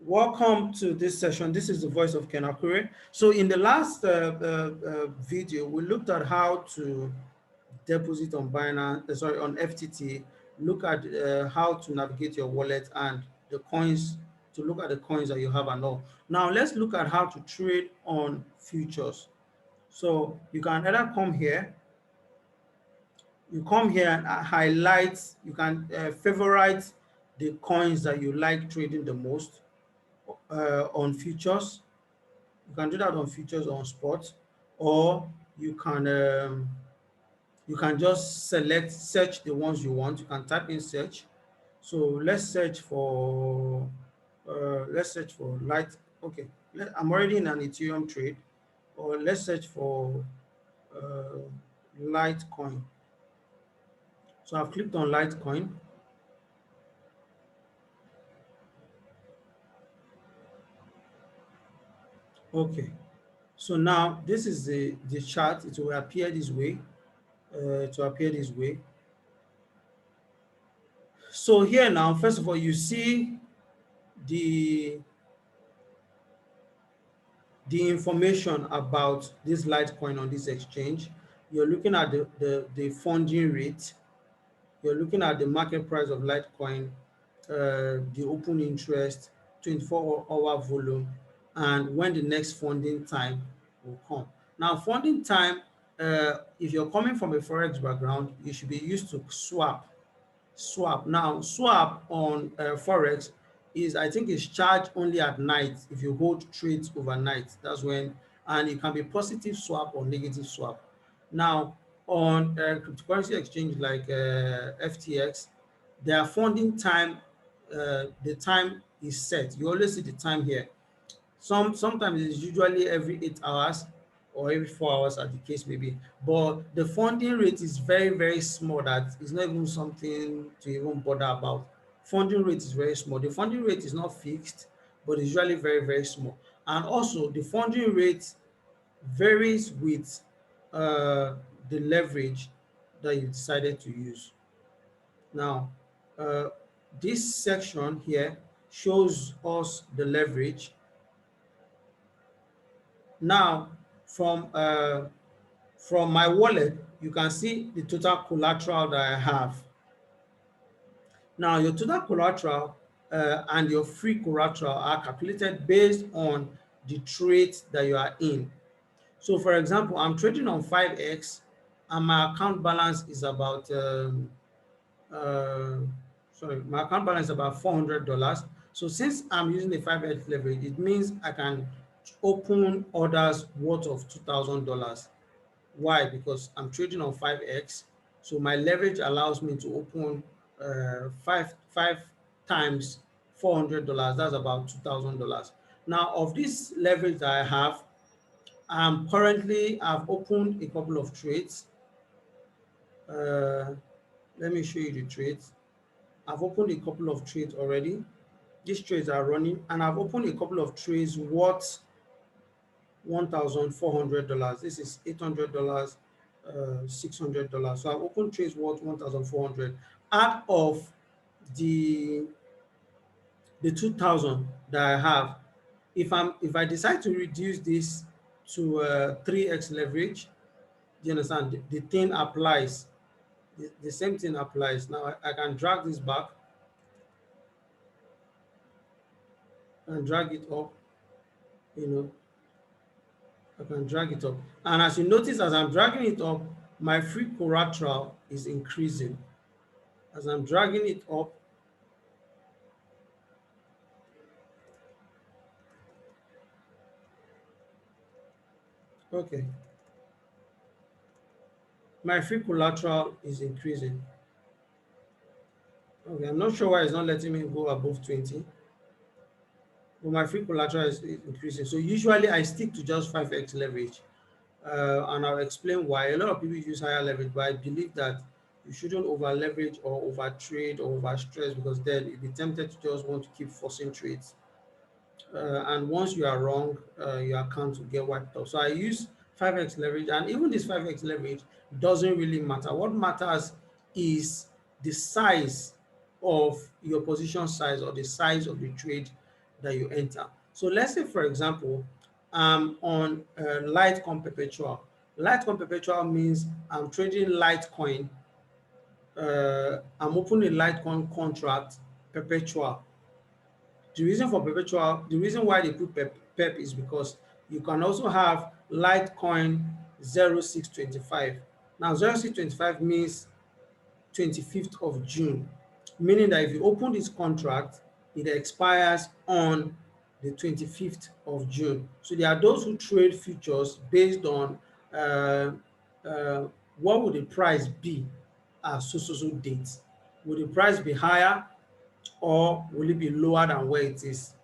Welcome to this session. This is the voice of Ken Akure. So in the last video, we looked at how to deposit on Binance, sorry, on FTT, look at how to navigate your wallet and the coins, to look at the coins that you have and all. Now let's look at how to trade on futures. So you can either come here, you come here and highlight, you can favorite the coins that you like trading the most on futures. You can do that on futures or on spot, or you can just search the ones you want. You can type in search. So let's search for light. Okay, I'm already in an Ethereum trade, or let's search for uh, Litecoin. So I've clicked on Litecoin. Okay, so now this is the chart. It will appear this way. To appear this way. So here now, first of all, you see the the information about this Litecoin on this exchange. You're looking at the funding rate. You're looking at the market price of Litecoin, the open interest, 24-hour volume, and when the next funding time will come. Now, funding time, if you're coming from a Forex background, you should be used to swap. Now, swap on Forex is, I think, is charged only at night if you hold trades overnight. That's when, and it can be positive swap or negative swap. Now, on cryptocurrency exchange like FTX, their funding time, the time is set. You always see the time here. Sometimes it's usually every 8 hours or every 4 hours, as the case may be. But the funding rate is very, very small. That is not even something to even bother about. Funding rate is very small. The funding rate is not fixed, but it's usually very, very small. And also, the funding rate varies with uh, the leverage that you decided to use. Now, uh, this section here shows us the leverage. Now, from my wallet, you can see the total collateral that I have. Now, your total collateral and your free collateral are calculated based on the trade that you are in. So, for example, I'm trading on 5x, and my account balance is about uh, my account balance is about $400. So, since I'm using the 5x leverage, it means I can open orders worth of $2,000. Why? Because I'm trading on 5x. So my leverage allows me to open five times $400. That's about $2,000. Now, of this leverage that I have, I've opened a couple of trades. Uh, Let me show you the trades. I've opened a couple of trades already. These trades are running, and I've opened a couple of trades worth $1,400. This is $800, $600. So I've opened trades worth 1,400 out of the 2,000 that I have. If I decide to reduce this to 3x leverage, you understand, the thing applies. The same thing applies. Now I can drag this back and drag it up, you know, I can drag it up. And as you notice, as I'm dragging it up, my free collateral is increasing. As I'm dragging it up, okay, my free collateral is increasing. Okay, I'm not sure why it's not letting me go above 20, but my free collateral is increasing. So usually I stick to just 5x leverage. And I'll explain why. A lot of people use higher leverage, but I believe that you shouldn't over leverage or over trade or over stress, because then you'll be tempted to just want to keep forcing trades. And once you are wrong, your account will get wiped off. So I use 5x leverage, and even this 5x leverage doesn't really matter. What matters is the size of your position size, or the size of the trade that you enter. So let's say, for example, I'm on Litecoin perpetual. Litecoin perpetual means I'm trading Litecoin. I'm opening a Litecoin contract perpetual. The reason for perpetual, the reason why they put PEP is because you can also have Litecoin 0625. Now 0625 means 25th of June, meaning that if you open this contract, it expires on the 25th of June. So there are those who trade futures based on uh, uh, what would the price be at so date. Will the price be higher or will it be lower than where it is?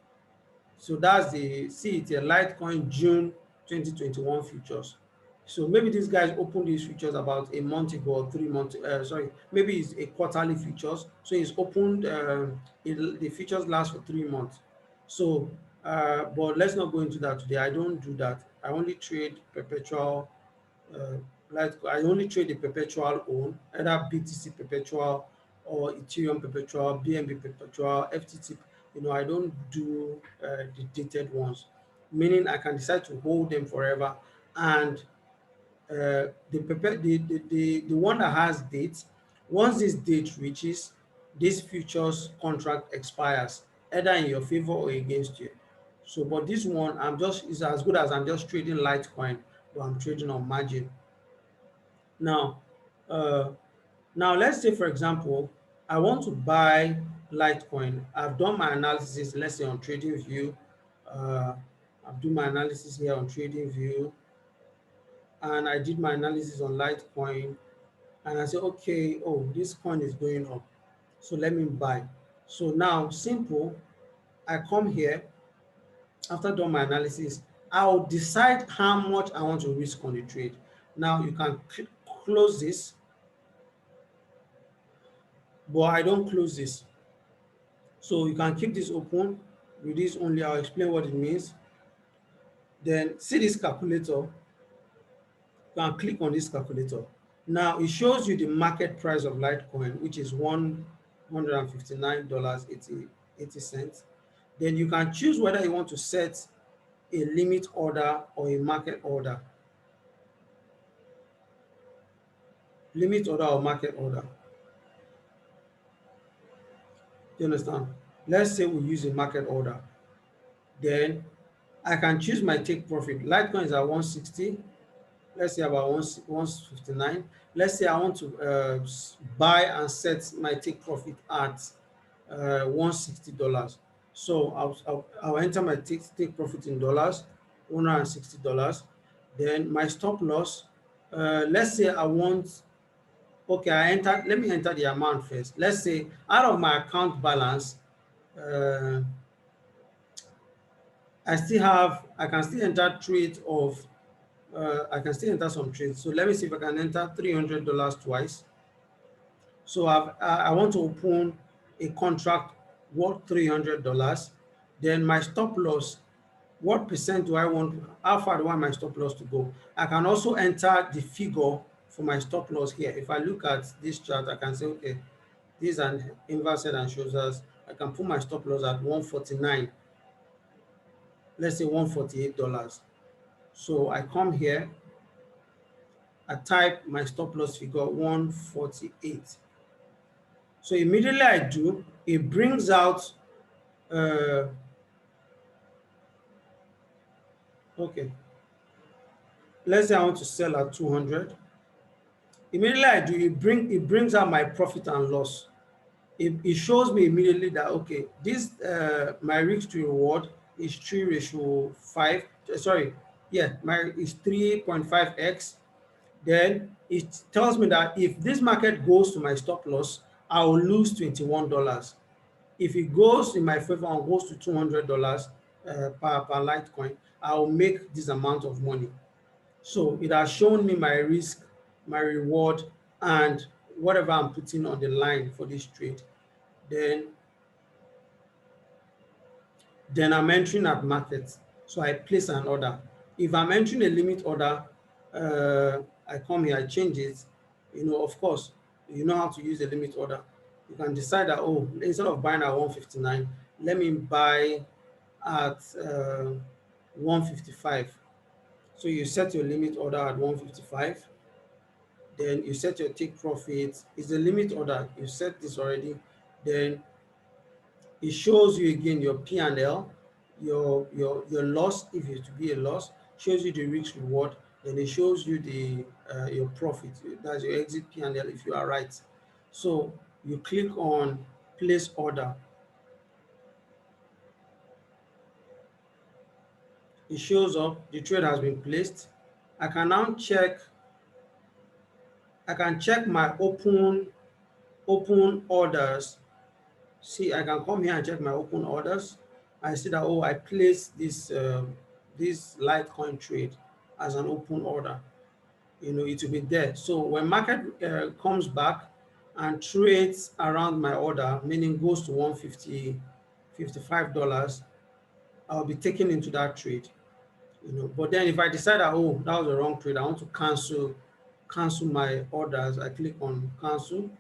So that's the see it here, Litecoin June 2021 futures. So maybe these guys opened these futures about a month ago or 3 months. Sorry, maybe it's a quarterly futures. So it's opened. The futures last for 3 months. So, but let's not go into that today. I don't do that. I only trade perpetual uh, like I only trade the perpetual own, either BTC perpetual or Ethereum perpetual, BNB perpetual, FTT. I don't do the dated ones, meaning I can decide to hold them forever. And the one that has dates, once this date reaches, this futures contract expires either in your favor or against you. So, but this one, I'm just is as good as I'm just trading Litecoin, but I'm trading on margin. Now, uh, now let's say, for example, I want to buy Litecoin. I've done my analysis, let's say on TradingView. Uh, I've done my analysis here on TradingView, and I did my analysis on Litecoin, and I say, okay, oh, this coin is going up, so let me buy. So now, simple, I come here after doing my analysis. I'll decide how much I want to risk on the trade. Now you can close this, but I don't close this. So you can keep this open with this only. I'll explain what it means. Then see this calculator. You can click on this calculator. Now it shows you the market price of Litecoin, which is $159.80. Then you can choose whether you want to set a limit order or a market order. Limit order or market order. Do you understand? Let's say we use a market order. Then I can choose my take profit. Litecoin is at 160. Let's say about 159. Let's say I want to buy and set my take profit at $160. So I'll enter my take profit in dollars, $160. Then my stop loss, let's say I want, okay, let me enter the amount first. Let's say out of my account balance, uh, I can still enter trades of I can still enter some trades. So let me see if I can enter $300 twice. So I want to open a contract worth $300. Then my stop loss, what percent do I want, how far do I want my stop loss to go? I can also enter the figure for my stop loss here. If I look at this chart, I can say, okay, this is an inverse head and shoulders. I can put my stop loss at 149, let's say $148. So I come here, I type my stop loss figure 148. So immediately I do, it brings out, uh, okay, let's say I want to sell at 200. Immediately I do, it brings out my profit and loss. It shows me immediately that, okay, this, my risk to reward is 3:5. Sorry, yeah, is 3.5x. Then it tells me that if this market goes to my stop loss, I will lose $21. If it goes in my favor and goes to $200 per Litecoin, I will make this amount of money. So it has shown me my risk, my reward, and whatever I'm putting on the line for this trade. Then, then I'm entering at market. So I place an order. If I'm entering a limit order, I come here, I change it. Of course, you know how to use a limit order. You can decide that, oh, instead of buying at 159, let me buy at 155. So you set your limit order at 155, then you set your take profit. Is the limit order, you set this already. Then it shows you again your P&L, your loss, if it to be a loss, shows you the risk reward, then it shows you the your profit. That's your exit P&L if you are right. So you click on place order. It shows up, the trade has been placed. I can now check, I can check my open orders. See, I can come here and check my open orders. I see that, oh, I placed this Litecoin trade as an open order. It will be there. So when market comes back and trades around my order, meaning goes to 150, $55, I'll be taken into that trade. But then if I decide that, oh, that was a wrong trade, I want to cancel my orders, I click on cancel,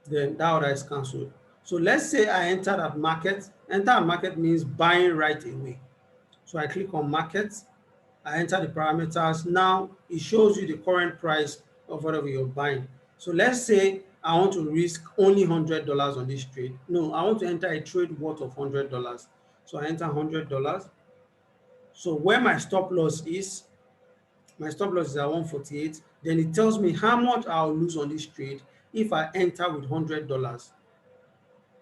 then that order is cancelled. So let's say I entered at market. Enter at market means buying right away. So I click on market, I enter the parameters. Now it shows you the current price of whatever you're buying. So let's say I want to risk only $100 on this trade. No, I want to enter a trade worth of $100. So I enter $100. So where my stop loss is, my stop loss is at 148. Then it tells me how much I'll lose on this trade if I enter with $100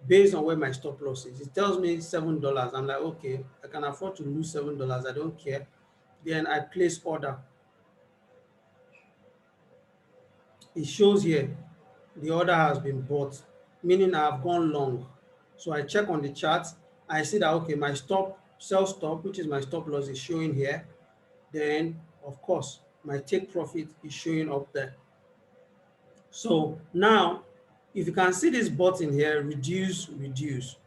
based on where my stop loss is. It tells me $7. I'm like, okay, I can afford to lose $7. I don't care. Then I place order. It shows here the order has been bought, meaning I have gone long. So I check on the chart. I see that, okay, my sell stop, which is my stop loss, is showing here. Then, of course, my take profit is showing up there. So now, if you can see this button here, reduce, reduce.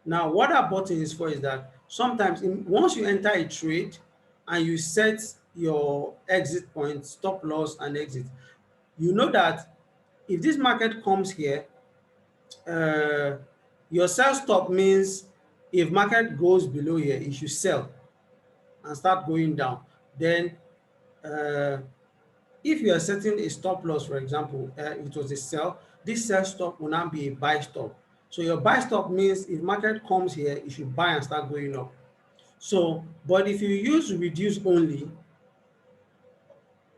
Now, what that button is for is that sometimes once you enter a trade and you set your exit point, stop loss and exit, you know that if this market comes here, uh, your sell stop means if market goes below here, you should sell and start going down. Then uh, if you are setting a stop loss, for example, if it was a sell, this sell stop will now be a buy stop. So your buy stop means if market comes here, you should buy and start going up. So, but if you use reduce only,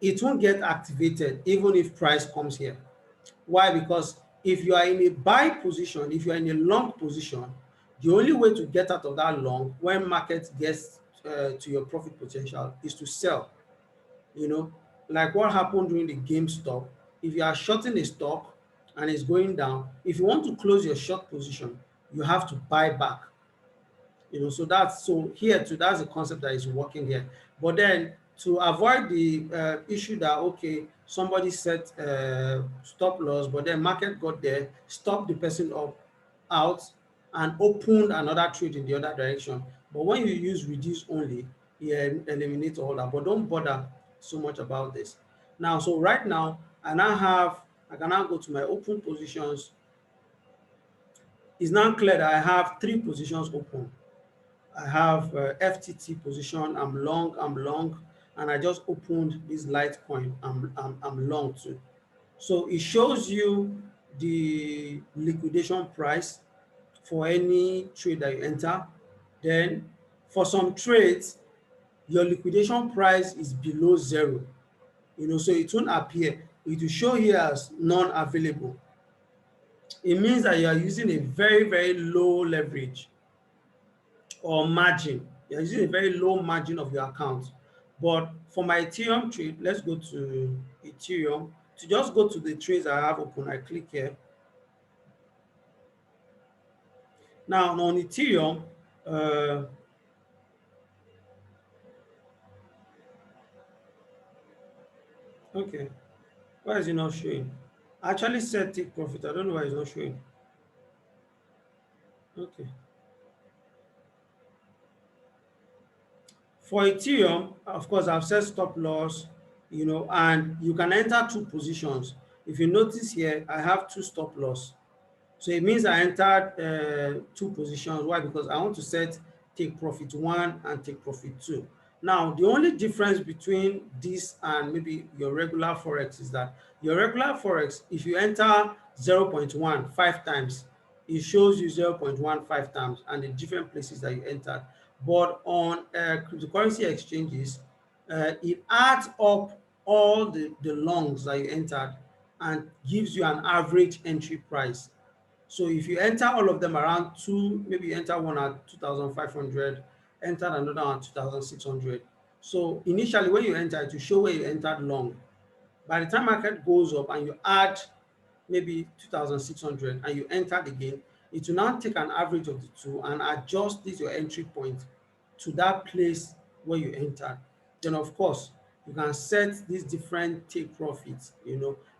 it won't get activated even if price comes here. Why? Because if you are in a buy position, if you are in a long position, the only way to get out of that long when market gets to your profit potential is to sell. You know, like what happened during the GameStop. If you are shorting a stock and it's going down, if you want to close your short position, you have to buy back. So here too, that's the concept that is working here. But then to avoid the issue that, okay, somebody set stop loss, but then market got there, stopped the person up out and opened another trade in the other direction. But when you use reduce only, it eliminates all that. But don't bother so much about this. Now, so right now, I can now go to my open positions. It's now clear that I have 3 positions open. I have FTT position, I'm long, and I just opened this Litecoin, I'm long too. So it shows you the liquidation price for any trade that you enter. Then for some trades, your liquidation price is below zero, so it won't appear. It will show here as non-available. It means that you are using a very, very low leverage or margin. You're using a very low margin of your account. But for my Ethereum trade, let's go to Ethereum. To just go to the trades I have open, I click here. Now on Ethereum, okay, why is it not showing? I actually set take profit. I don't know why it's not showing. Okay. For Ethereum, of course, I've set stop loss, and you can enter 2 positions. If you notice here, I have 2 stop loss. So it means I entered two positions. Why? Because I want to set take profit one and take profit two. Now, the only difference between this and maybe your regular forex is that your regular forex, if you enter 0.1 5 times, it shows you 0.15 times and the different places that you entered. But on cryptocurrency exchanges, it adds up all the longs that you entered and gives you an average entry price. So if you enter all of them around two, maybe you enter one at 2,500, enter another one at 2,600. So initially when you enter, it will show where you entered long. By the time market goes up and you add maybe 2,600 and you entered again, it will now take an average of the two and adjust this your entry point to that place where you entered. Then of course, you can set these different take profits,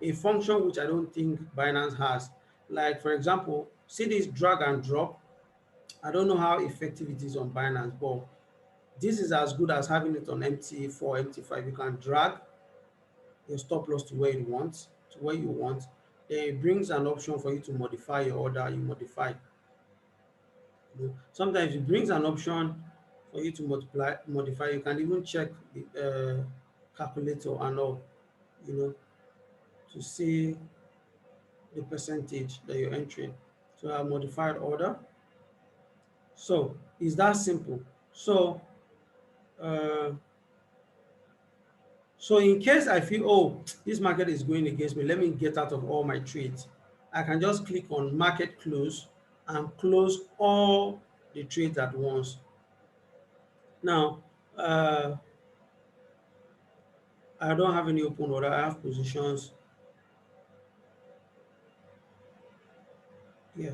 a function which I don't think Binance has. Like for example, see this drag and drop. I don't know how effective it is on Binance, but this is as good as having it on MT4, MT5. You can drag your stop loss to where you want, Then it brings an option for you to modify your order. You modify. Sometimes it brings an option for you to modify. You can even check the calculator and all, you know, to see the percentage that you're entering. So I modified order. So it's that simple. So uh, so in case I feel, oh, this market is going against me, let me get out of all my trades. I can just click on market close and close all the trades at once. Now, I don't have any open order. I have positions. Yeah.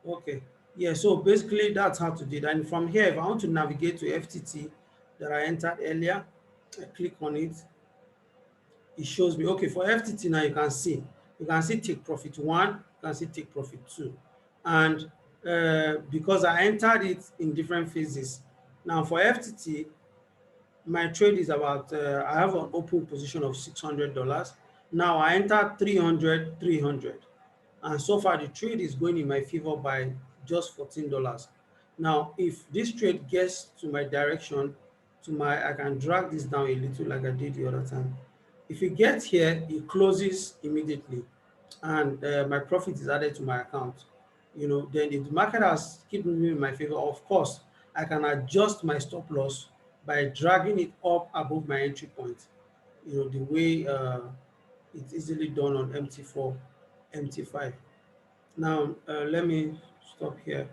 Okay. Yeah. So basically, that's how to do it. And from here, if I want to navigate to FTT that I entered earlier, I click on it. It shows me, okay, for FTT now you can see take profit one, you can see take profit two. And because I entered it in different phases, now for FTT, my trade is about, I have an open position of $600. Now I entered 300, 300. And so far the trade is going in my favor by just $14. Now, if this trade gets to my direction, I can drag this down a little like I did the other time. If it gets here, it closes immediately and my profit is added to my account. Then if the market has kept moving in my favor, of course, I can adjust my stop loss by dragging it up above my entry point. The way it's easily done on MT4, MT5. Now, let me stop here.